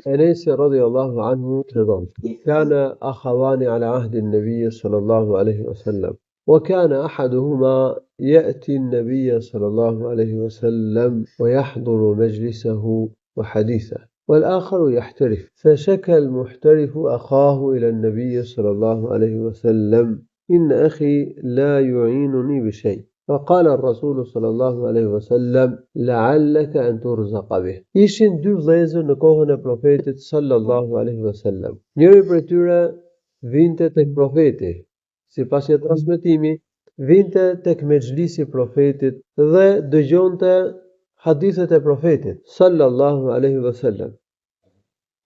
أنس رضي الله عنه ترضى كان أخوان على عهد النبي صلى الله عليه وسلم، وكان أحدهما يأتي النبي صلى الله عليه وسلم ويحضر مجلسه وحديثه، والآخر يحترف، فشكى المحترف أخاه إلى النبي صلى الله عليه وسلم: إن أخي لا يعينني بشيء. فقال الرسول صلى الله عليه وسلم: لعلك أن ترزق به. Ishin dy vëllezër në kohën e profetit sallallahu alaihi wasallam. Njëri prej tyre vinte tek profeti, sipas një transmetimi, vinte tek mexhlisi i profetit dhe dëgjonte hadithet e profetit sallallahu alaihi wasallam.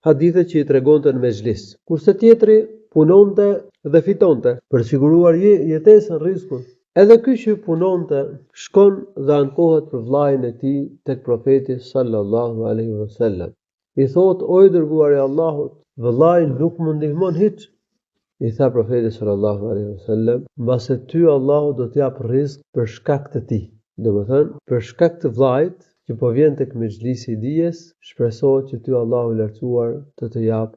Hadithe që i tregonte në mexhlis. Kurse tjetri punonte dhe fitonte për siguruar jetesën, rrezikun. Edhe ky që punonte shkon dhe ankohet për vllain e tij tek profeti sallallahu alaihi wasallam. I thot: "O i dërguari i Allahut, vllai nuk më ndihmon hiç." I tha profeti sallallahu alaihi wasallam: "Mbase ty Allahu do të jap rrezik për shkak të tij." Domethënë, për shkak të vllait që po vjen tek mexhlisi i dijes, shpresohet që ty Allahu i lartësuar të jap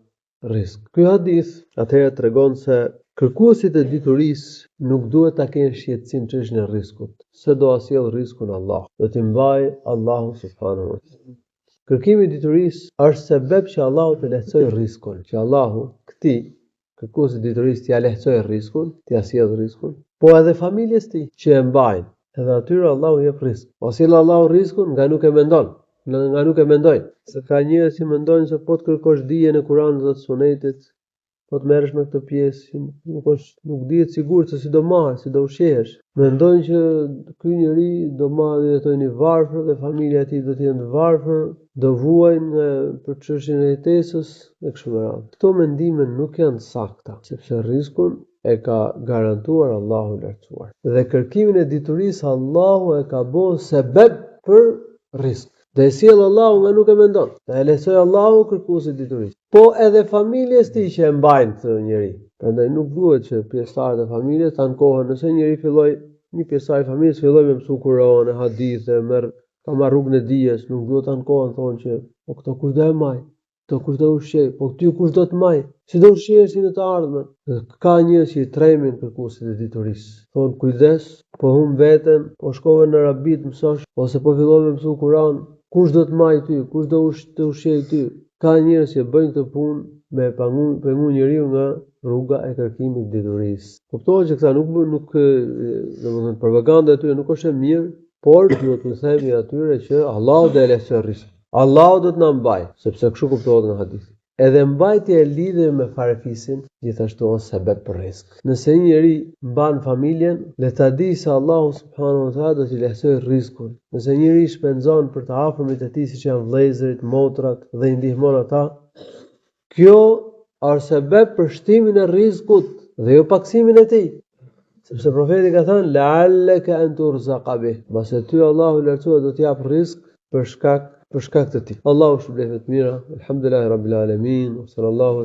rrezik. Ky hadith atëherë tregon se kërkuesit e diturisë nuk duhet ta kenë shqetësim çështën e rrezikut, se do asjell rrezikun Allah, do t'i mbaj Allahu subhanahu wa taala. Kërkimi i diturisë është sebeb që Allahu të lehtësojë rrezikun, që Allahu këtij kërkuesit e diturisë t'ia lehtësojë rrezikun, t'ia sjellë rrezikun, po edhe familjes tij që e mbajnë, edhe atyre Allahu jep rrezik. O sjell Allahu rrezikun nga nuk e mendon, nga nuk e mendojnë. Se ka njerëz që mendojnë se po të kërkosh dije në Kur'an dhe Sunetit, po të merresh me këtë pjesë, nuk dihet sigurt se si do marrë, si do ushqehesh. Mendojnë që ky njeri do marrë jetojnë i varfër dhe familja e tij do të jenë të varfër, do vuajnë për çështjen e jetesës e kështu me radhë. Këto mendime nuk janë sakta, sepse rrezikun e ka garantuar Allahu i lartësuar. Dhe kërkimin e diturisë Allahu e ka bërë sebeb për rrezik. Dhe sjell Allahu nga nuk e mendon. Dhe e lehtësoi Allahu kërkuesit diturisë. Po edhe familjes tij që e mbajnë këtë njeri. Prandaj nuk duhet që pjesëtarët e familjes të ankohen nëse njeri filloi, një pjesëtar i familjes filloi me mësu Kur'an, hadithe, ka marrë rrugën e dijes, nuk duhet të ankohen, thonë që po këto kush do e maj? Këto kush do ushqej? Po ty kush do të maj? Si do ushqehesh në të ardhmen? Ka njerëz që i tremin kërkuesit e diturisë. Thonë kujdes, po hum veten, po shkove në Arabit mësosh, ose po fillove me mësu Kur'an. Kush do të maj ty? Kush do të ushqej ty? Ka njerëz që bëjnë këtë punë me pengu njeriu nga rruga e kërkimit diturisë. Kuptohet që këta nuk domethënë propaganda e tyre nuk është e mirë, por duhet të themi atyre që Allahu do e lehtësoj rrezikun. Allahu do të na mbaj, sepse kështu kuptohet në hadith. Edhe mbajtja e lidhur me farefisin gjithashtu është sebeb për rrezik. Nëse një njeri mban familjen, le ta di se Allahu subhanahu wa taala do t'i lehtësojë rrezikun. Nëse njëri shpenzon për të afërmit e tij siç janë vëllezërit, motrat dhe i ndihmon ata, kjo është sebeb për shtimin e rrezikut dhe jo paksimin e tij. Sepse profeti ka thënë la'allaka an turzaqa bih, mbase ty Allahu i lartësuar do t'i jap rrezik për shkak të tij. Allahu shpëlbeft të mira. Alhamdulillahi rabbil alamin. Sallallahu